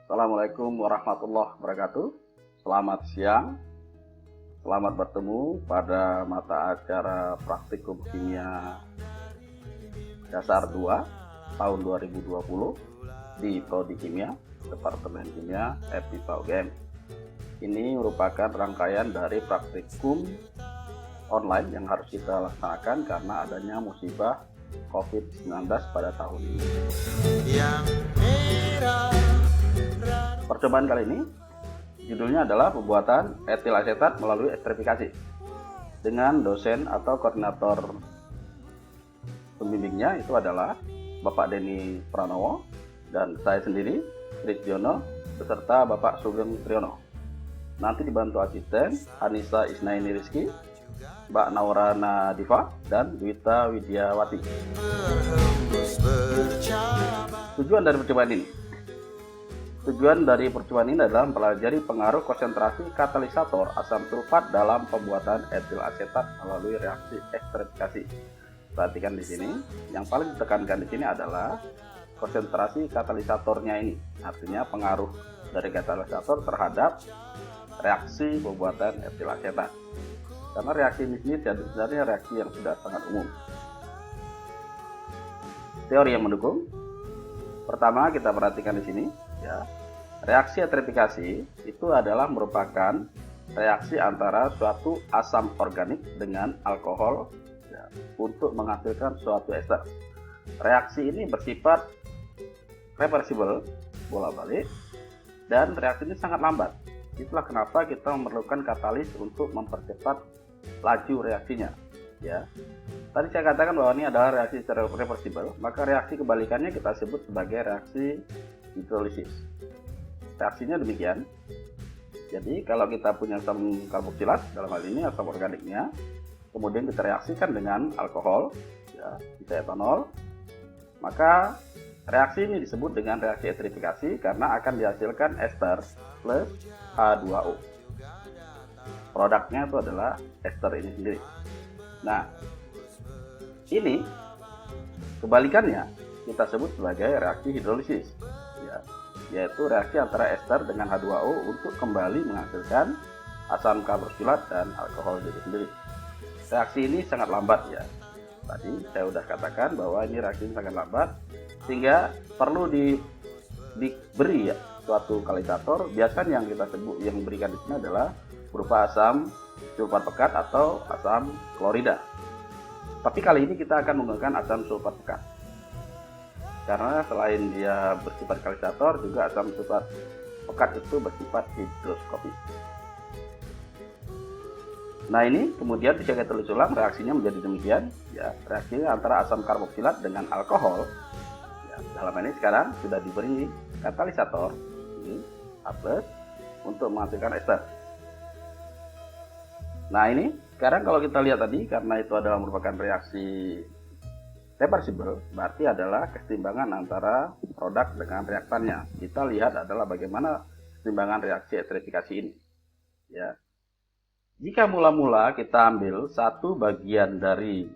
Assalamualaikum warahmatullahi wabarakatuh. Selamat siang. Selamat bertemu pada mata acara Praktikum Kimia Dasar 2 tahun 2020 di Prodi Kimia, Departemen Kimia FIPA UGM. Ini merupakan rangkaian dari praktikum online yang harus kita laksanakan karena adanya musibah COVID-19 pada tahun ini. Percobaan kali ini judulnya adalah pembuatan etil asetat melalui esterifikasi dengan dosen atau koordinator pembimbingnya itu adalah Bapak Denny Pranowo dan saya sendiri Tristiono beserta Bapak Sugeng Triyono. Nanti dibantu asisten Anissa Isnaini Rizky, Mbak Naura Nadifa dan Dwita Widiawati. Tujuan dari percobaan ini adalah mempelajari pengaruh konsentrasi katalisator asam sulfat dalam pembuatan etil asetat melalui reaksi esterifikasi. Perhatikan di sini, yang paling ditekankan di sini adalah konsentrasi katalisatornya ini, artinya pengaruh dari katalisator terhadap reaksi pembuatan etil asetat. Karena reaksi ini sebenarnya reaksi yang sudah sangat umum. Teori yang mendukung. Pertama kita perhatikan di sini, ya. Reaksi esterifikasi itu adalah merupakan reaksi antara suatu asam organik dengan alkohol ya, untuk menghasilkan suatu ester. Reaksi ini bersifat reversible, bolak-balik, dan reaksi ini sangat lambat. Itulah kenapa kita memerlukan katalis untuk mempercepat laju reaksinya. Ya. Tadi saya katakan bahwa ini adalah reaksi reversible, maka reaksi kebalikannya kita sebut sebagai reaksi hidrolisis. Reaksinya demikian. Jadi kalau kita punya asam karboksilat, dalam hal ini asam organiknya, kemudian kita reaksikan dengan alkohol, ya, kita etanol, maka reaksi ini disebut dengan reaksi esterifikasi karena akan dihasilkan ester plus H2O. Produknya itu adalah ester ini sendiri. Nah, ini kebalikannya kita sebut sebagai reaksi hidrolisis, ya, yaitu reaksi antara ester dengan H2O untuk kembali menghasilkan asam karboksilat dan alkohol itu sendiri. Reaksi ini sangat lambat ya. Tadi saya sudah katakan bahwa ini reaksi sangat lambat sehingga perlu diberi ya, suatu katalisator. Biasanya yang kita sebut yang diberikan di sini adalah berupa asam sulfat pekat atau asam klorida. Tapi kali ini kita akan menggunakan asam sulfat pekat. Karena selain dia bersifat katalisator, juga asam sulfat pekat itu bersifat higroskopis. Nah ini kemudian bisa kita tulis ulang reaksinya menjadi demikian. Ya, reaksinya antara asam karboksilat dengan alkohol. Ya, dalam ini sekarang sudah diberi katalisator ini H+ untuk menghasilkan ester. Nah ini sekarang kalau kita lihat tadi, karena itu adalah merupakan reaksi reversible, berarti adalah keseimbangan antara produk dengan reaktannya. Kita lihat adalah bagaimana keseimbangan reaksi esterifikasi ini. Ya. Jika mula-mula kita ambil satu bagian dari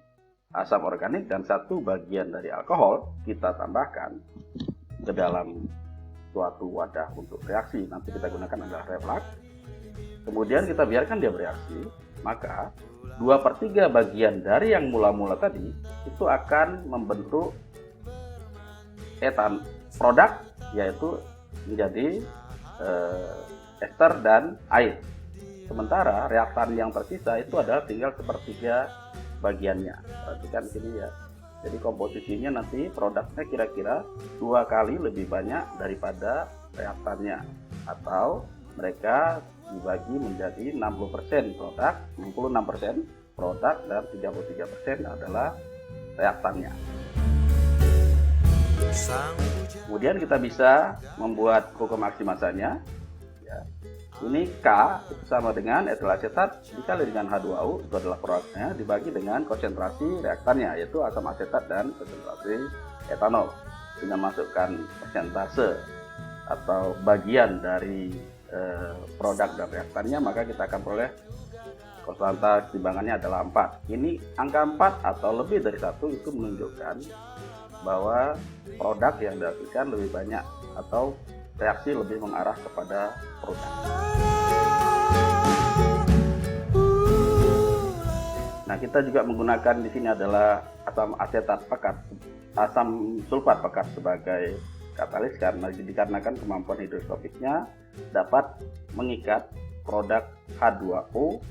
asam organik dan satu bagian dari alkohol, kita tambahkan ke dalam suatu wadah untuk reaksi. Nanti kita gunakan adalah reflux. Kemudian kita biarkan dia bereaksi, maka 2/3 bagian dari yang mula-mula tadi itu akan membentuk produk, yaitu menjadi ester dan air. Sementara reaktan yang tersisa itu adalah tinggal 1/3 bagiannya. Perhatikan di sini ya. Jadi komposisinya nanti produknya kira-kira 2 kali lebih banyak daripada reaktannya, atau mereka dibagi menjadi 60% produk, 66% produk dan 33% adalah reaktannya. Kemudian kita bisa membuat hukum maksimasanya. Ya. Ini K itu sama dengan etil asetat dikali dengan H2O, itu adalah produknya, dibagi dengan konsentrasi reaktannya, yaitu asam asetat dan konsentrasi etanol. Dengan masukkan persentase atau bagian dari produk dan reaktannya, maka kita akan peroleh konstanta keseimbangannya adalah 4. Ini angka 4 atau lebih dari 1 itu menunjukkan bahwa produk yang dihasilkan lebih banyak atau reaksi lebih mengarah kepada produk. Nah, kita juga menggunakan di sini adalah asam asetat pekat, asam sulfat pekat sebagai katalis karena dikarenakan kemampuan hidroskopiknya dapat mengikat produk H2O,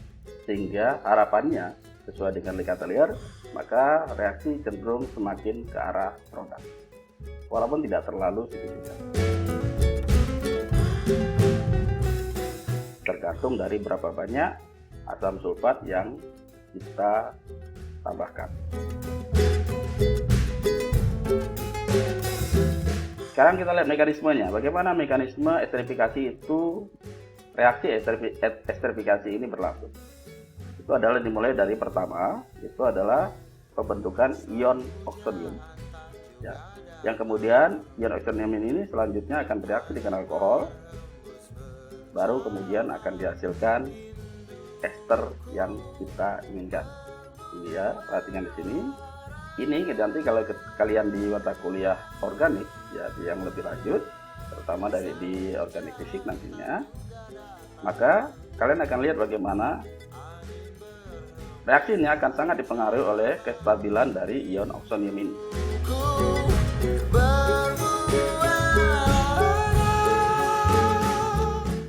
sehingga harapannya sesuai dengan Lekatelier maka reaksi cenderung semakin ke arah produk walaupun tidak terlalu signifikan, tergantung dari berapa banyak asam sulfat yang kita tambahkan. Sekarang kita lihat mekanismenya. Bagaimana mekanisme esterifikasi itu, reaksi esterifikasi ini berlangsung. Itu adalah dimulai dari pertama, itu adalah pembentukan ion oksonium. Ya. Yang kemudian ion oksonium ini selanjutnya akan bereaksi dengan alkohol, baru kemudian akan dihasilkan ester yang kita inginkan. Ini ya, perhatikan di sini. Ini nanti kalau kalian di mata kuliah organik, ya yang lebih lanjut, terutama dari di organik fisik nantinya, maka kalian akan lihat bagaimana reaksi ini akan sangat dipengaruhi oleh kestabilan dari ion oksonium ini.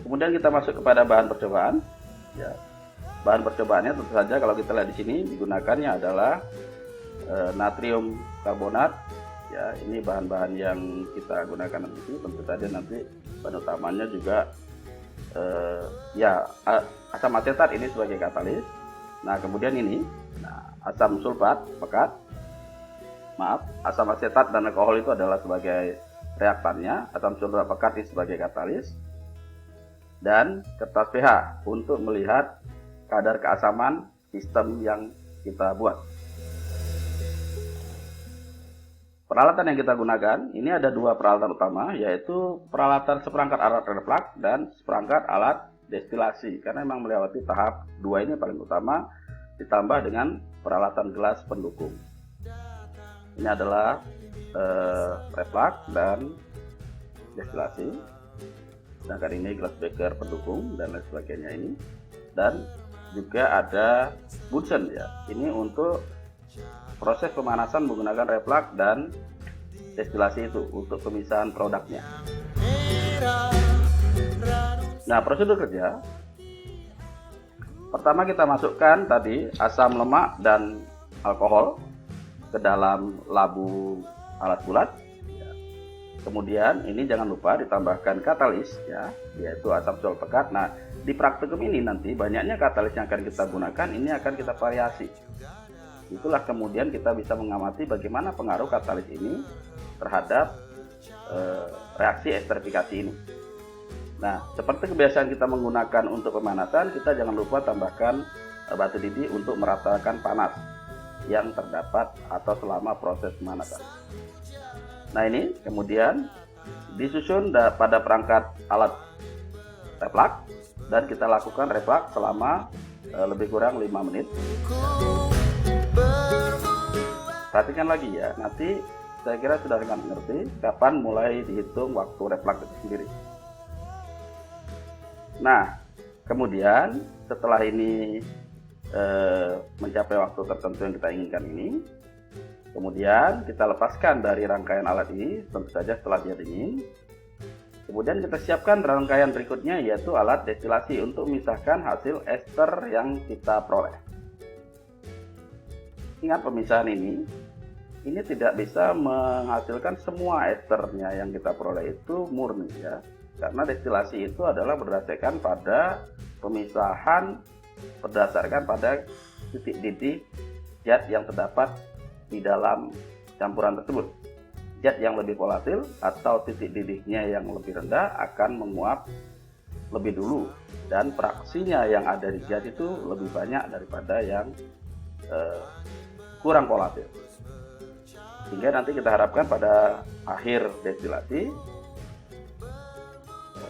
Kemudian kita masuk kepada bahan percobaan. Ya, bahan percobaannya tentu saja kalau kita lihat di sini digunakannya adalah natrium karbonat. Ya, ini bahan-bahan yang kita gunakan di sini. Tentu saja nanti bahan utamanya juga asam asetat ini sebagai katalis. Nah, kemudian ini asam sulfat pekat. Asam asetat dan alkohol itu adalah sebagai reaktannya, asam sulfat pekat ini sebagai katalis, dan kertas pH untuk melihat kadar keasaman sistem yang kita buat. Peralatan yang kita gunakan, ini ada dua peralatan utama, yaitu peralatan seperangkat alat reflux dan seperangkat alat destilasi, karena memang melewati tahap dua ini paling utama, ditambah dengan peralatan gelas pendukung. Ini adalah reflux dan destilasi, sedangkan ini gelas beker pendukung dan lain sebagainya ini. Dan juga ada Bunsen, ya. Ini untuk proses pemanasan menggunakan reflux dan destilasi itu untuk pemisahan produknya. Nah, prosedur kerja. Pertama kita masukkan tadi asam lemak dan alkohol ke dalam labu alat bulat. Kemudian ini jangan lupa ditambahkan katalis, ya, yaitu asam sulfat pekat. Nah, di praktikum ini nanti banyaknya katalis yang akan kita gunakan ini akan kita variasi. Itulah kemudian kita bisa mengamati bagaimana pengaruh katalis ini terhadap reaksi esterifikasi ini. Nah, seperti kebiasaan kita menggunakan untuk pemanasan, kita jangan lupa tambahkan batu didih untuk meratakan panas yang terdapat atau selama proses pemanasan. Nah, ini kemudian disusun pada perangkat alat reflux dan kita lakukan reflux selama lebih kurang 5 menit. Perhatikan lagi ya, nanti saya kira sudah akan mengerti kapan mulai dihitung waktu reflux itu sendiri. Nah, kemudian setelah ini mencapai waktu tertentu yang kita inginkan ini, kemudian kita lepaskan dari rangkaian alat ini, tentu saja setelah dia dingin. Kemudian kita siapkan rangkaian berikutnya, yaitu alat destilasi untuk memisahkan hasil ester yang kita peroleh. Ingat, pemisahan ini tidak bisa menghasilkan semua esternya yang kita peroleh itu murni, ya. Karena destilasi itu adalah berdasarkan pada pemisahan berdasarkan pada titik didih zat yang terdapat di dalam campuran tersebut. Zat yang lebih volatil atau titik didihnya yang lebih rendah akan menguap lebih dulu, dan fraksinya yang ada di zat itu lebih banyak daripada yang kurang volatil. Sehingga nanti kita harapkan pada akhir destilasi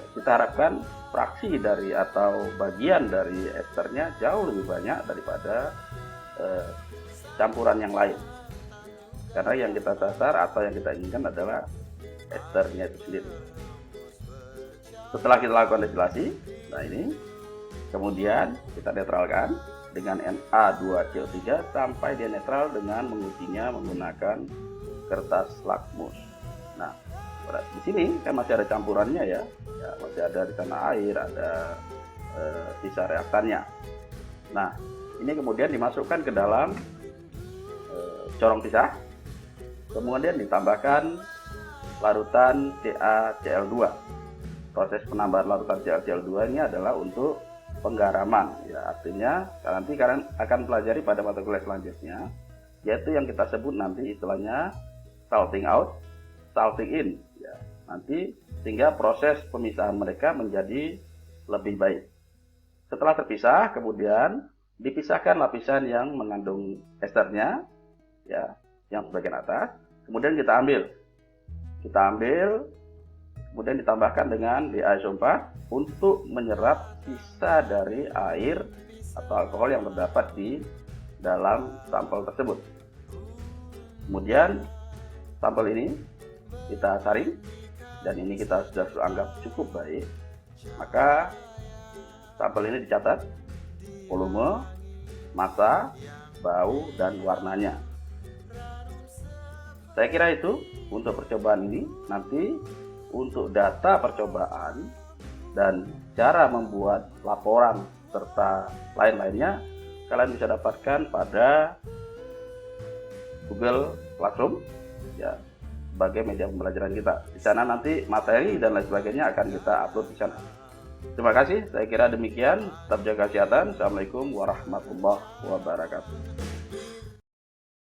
kita harapkan fraksi dari atau bagian dari esternya jauh lebih banyak daripada campuran yang lain. Karena yang kita sasar atau yang kita inginkan adalah esternya itu sendiri. Setelah kita lakukan destilasi, nah ini kemudian kita netralkan dengan Na2CO3 sampai dia netral dengan mengujinya menggunakan kertas lakmus. Nah, di sini kan masih ada campurannya ya, masih ada di sana air, ada sisa reaktannya. Nah, ini kemudian dimasukkan ke dalam corong pisah, kemudian ditambahkan larutan CaCl2. Proses penambahan larutan CaCl2 ini adalah untuk penggaraman, ya, artinya nanti kalian akan pelajari pada mata kuliah selanjutnya, yaitu yang kita sebut nanti istilahnya salting out, salting in, ya, nanti sehingga proses pemisahan mereka menjadi lebih baik. Setelah terpisah, kemudian dipisahkan lapisan yang mengandung esternya, ya, yang bagian atas, kemudian kita ambil, kemudian ditambahkan dengan DiISO4 untuk menyerap sisa dari air atau alkohol yang terdapat di dalam sampel tersebut. Kemudian sampel ini kita saring, dan ini kita sudah anggap cukup baik, maka sampel ini dicatat volume, massa, bau, dan warnanya. Saya kira itu untuk percobaan ini. Nanti untuk data percobaan dan cara membuat laporan serta lain-lainnya kalian bisa dapatkan pada Google Classroom, ya, sebagai media pembelajaran kita. Di sana nanti materi dan lain sebagainya akan kita upload di sana. Terima kasih, saya kira demikian. Tetap jaga kesehatan. Assalamualaikum warahmatullahi wabarakatuh.